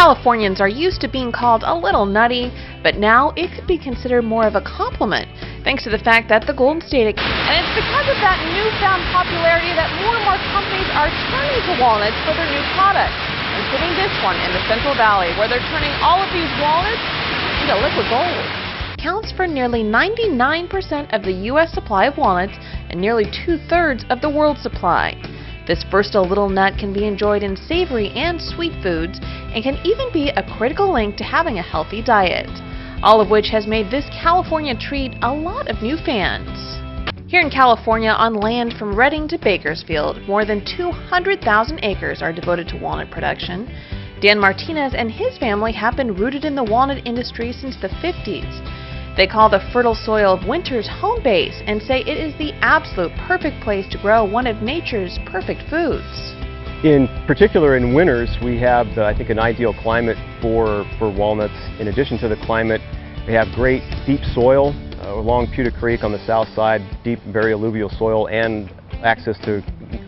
Californians are used to being called a little nutty, but now it could be considered more of a compliment, thanks to the fact that the Golden State... And it's because of that newfound popularity that more and more companies are turning to walnuts for their new products, including this one in the Central Valley, where they're turning all of these walnuts into liquid gold. Counts for nearly 99% of the U.S. supply of walnuts and nearly 2/3 of the world's supply. This versatile little nut can be enjoyed in savory and sweet foods and can even be a critical link to having a healthy diet, all of which has made this California treat a lot of new fans. Here in California, on land from Redding to Bakersfield, more than 200,000 acres are devoted to walnut production. Dan Martinez and his family have been rooted in the walnut industry since the 50s. They call the fertile soil of Winters home base and say it is the absolute perfect place to grow one of nature's perfect foods. In particular, in winters, we have, I think, an ideal climate for walnuts. In addition to the climate, we have great deep soil along Pewter Creek on the south side, deep, very alluvial soil, and access to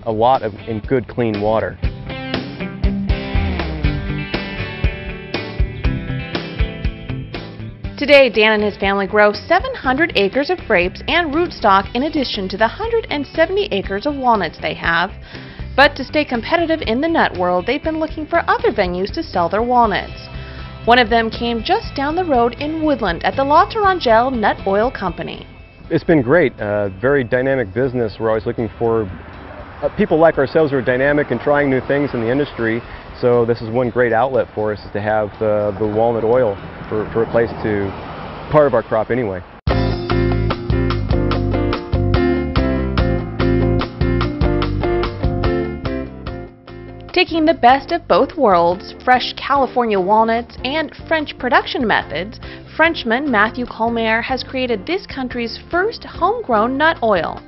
a lot of good, clean water. Today, Dan and his family grow 700 acres of grapes and rootstock in addition to the 170 acres of walnuts they have. But to stay competitive in the nut world, they've been looking for other venues to sell their walnuts. One of them came just down the road in Woodland at the Tourangelle Nut Oil Company. It's been great, very dynamic business. We're always looking for people like ourselves who are dynamic and trying new things in the industry. So this is one great outlet for us, is to have the walnut oil for a place to, part of our crop anyway. Taking the best of both worlds, fresh California walnuts and French production methods, Frenchman Matthew Colmer has created this country's first homegrown nut oil.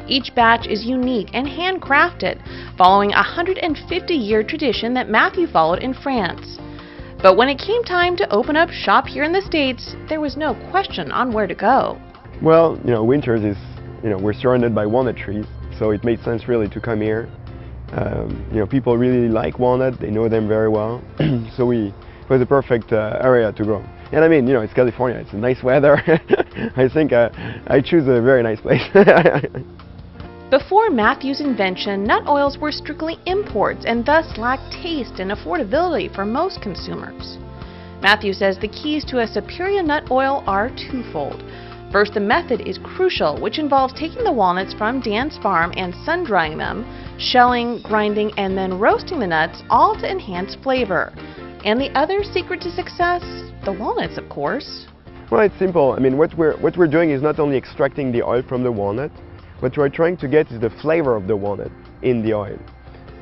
Each batch is unique and handcrafted, following a 150-year tradition that Matthew followed in France. But when it came time to open up shop here in the States, there was no question on where to go. Well, Winters is, we're surrounded by walnut trees, so it made sense really to come here. People really like walnut, they know them very well, so it was a perfect area to grow. And I mean, it's California, it's nice weather. I think I choose a very nice place. Before Matthew's invention, nut oils were strictly imports and thus lacked taste and affordability for most consumers. Matthew says the keys to a superior nut oil are twofold. First, the method is crucial, which involves taking the walnuts from Dan's farm and sun-drying them, shelling, grinding, and then roasting the nuts, all to enhance flavor. And the other secret to success? The walnuts, of course. Well, it's simple. I mean, what we're doing is not only extracting the oil from the walnut. What we're trying to get is the flavor of the walnut in the oil.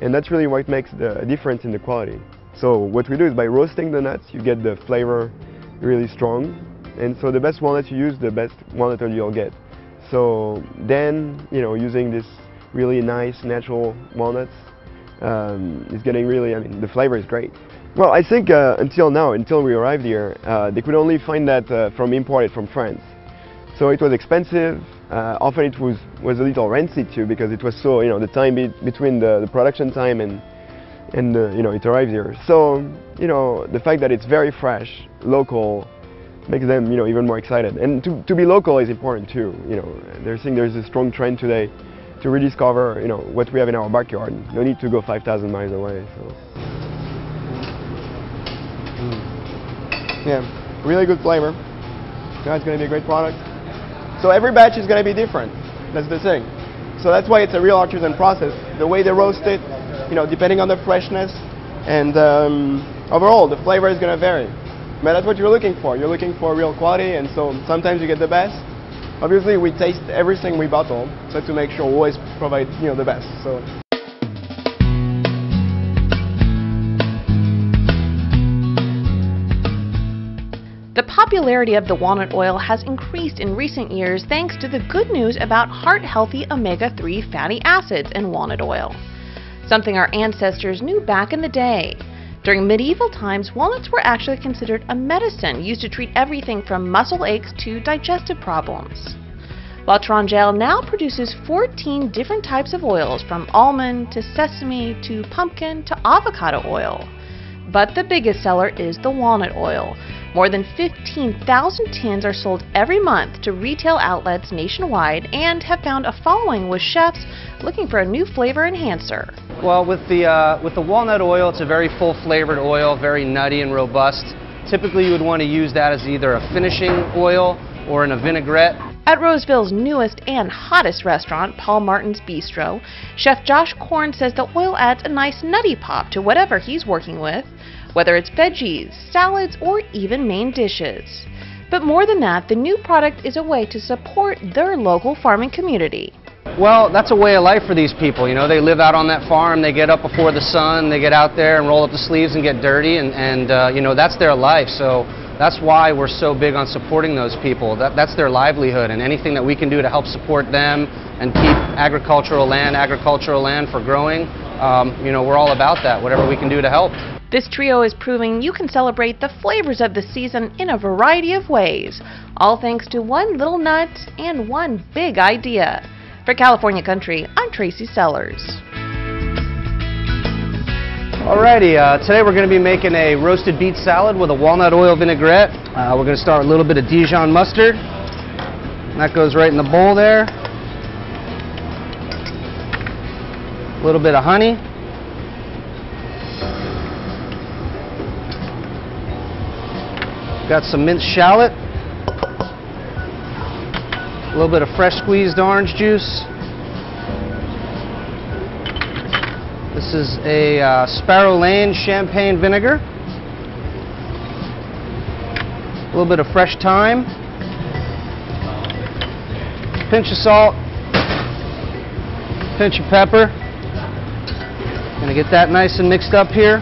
And that's really what makes the difference in the quality. So what we do is by roasting the nuts, you get the flavor really strong. And so the best walnuts you use, the best walnut oil you'll get. So then, using this really nice natural walnuts is getting really, the flavor is great. Well, I think until now, until we arrived here, they could only find that imported from France. So it was expensive. Often it was a little rancid too, because it was so, the time between the production time and it arrives here. So, the fact that it's very fresh, local, makes them, even more excited. And to be local is important too. There's a strong trend today to rediscover, what we have in our backyard. No need to go 5,000 miles away. So. Yeah, really good flavor. It's going to be a great product. So every batch is going to be different. That's the thing. So that's why it's a real artisan process. The way they roast it, depending on the freshness, and overall the flavor is going to vary. But that's what you're looking for. You're looking for real quality, and so sometimes you get the best. Obviously, we taste everything we bottle, so to make sure we always provide the best. So. The popularity of the walnut oil has increased in recent years thanks to the good news about heart-healthy omega-3 fatty acids in walnut oil, something our ancestors knew back in the day. During medieval times, walnuts were actually considered a medicine used to treat everything from muscle aches to digestive problems. While Tourangelle now produces 14 different types of oils, from almond to sesame to pumpkin to avocado oil. But the biggest seller is the walnut oil. More than 15,000 tins are sold every month to retail outlets nationwide and have found a following with chefs looking for a new flavor enhancer. Well, with the walnut oil, it's a very full flavored oil, very nutty and robust. Typically you would want to use that as either a finishing oil or in a vinaigrette. At Roseville's newest and hottest restaurant, Paul Martin's Bistro, Chef Josh Korn says the oil adds a nice nutty pop to whatever he's working with, whether it's veggies, salads, or even main dishes. But more than that, the new product is a way to support their local farming community. Well, that's a way of life for these people. You know, they live out on that farm, they get up before the sun, they get out there and roll up the sleeves and get dirty, and you know, that's their life. So that's why we're so big on supporting those people. That's their livelihood, and anything that we can do to help support them and keep agricultural land for growing, you know, we're all about that, whatever we can do to help. This trio is proving you can celebrate the flavors of the season in a variety of ways, all thanks to one little nut and one big idea. For California Country, I'm Tracy Sellers. Alrighty, today we're going to be making a roasted beet salad with a walnut oil vinaigrette. We're going to start with a little bit of Dijon mustard. And that goes right in the bowl there. A little bit of honey. Got some minced shallot. A little bit of fresh squeezed orange juice. This is a Sparrow Lane champagne vinegar. A little bit of fresh thyme. Pinch of salt. Pinch of pepper. Gonna get that nice and mixed up here.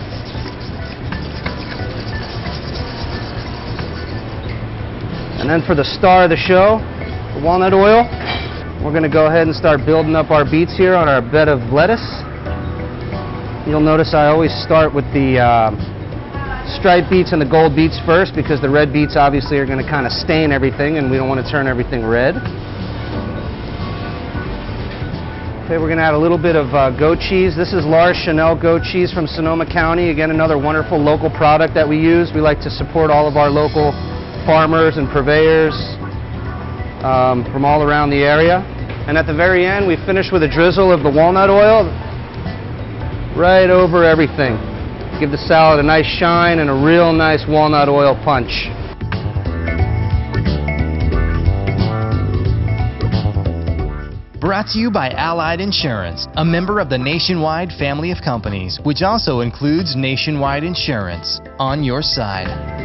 And then for the star of the show, the walnut oil, we're going to go ahead and start building up our beets here on our bed of lettuce. You'll notice I always start with the striped beets and the gold beets first, because the red beets obviously are going to kind of stain everything and we don't want to turn everything red. Okay, we're going to add a little bit of goat cheese. This is Lars Chanel goat cheese from Sonoma County. Again, another wonderful local product that we use. We like to support all of our local farmers and purveyors from all around the area. And at the very end, we finish with a drizzle of the walnut oil right over everything. Give the salad a nice shine and a real nice walnut oil punch. Brought to you by Allied Insurance, a member of the Nationwide family of companies, which also includes Nationwide Insurance. On your side.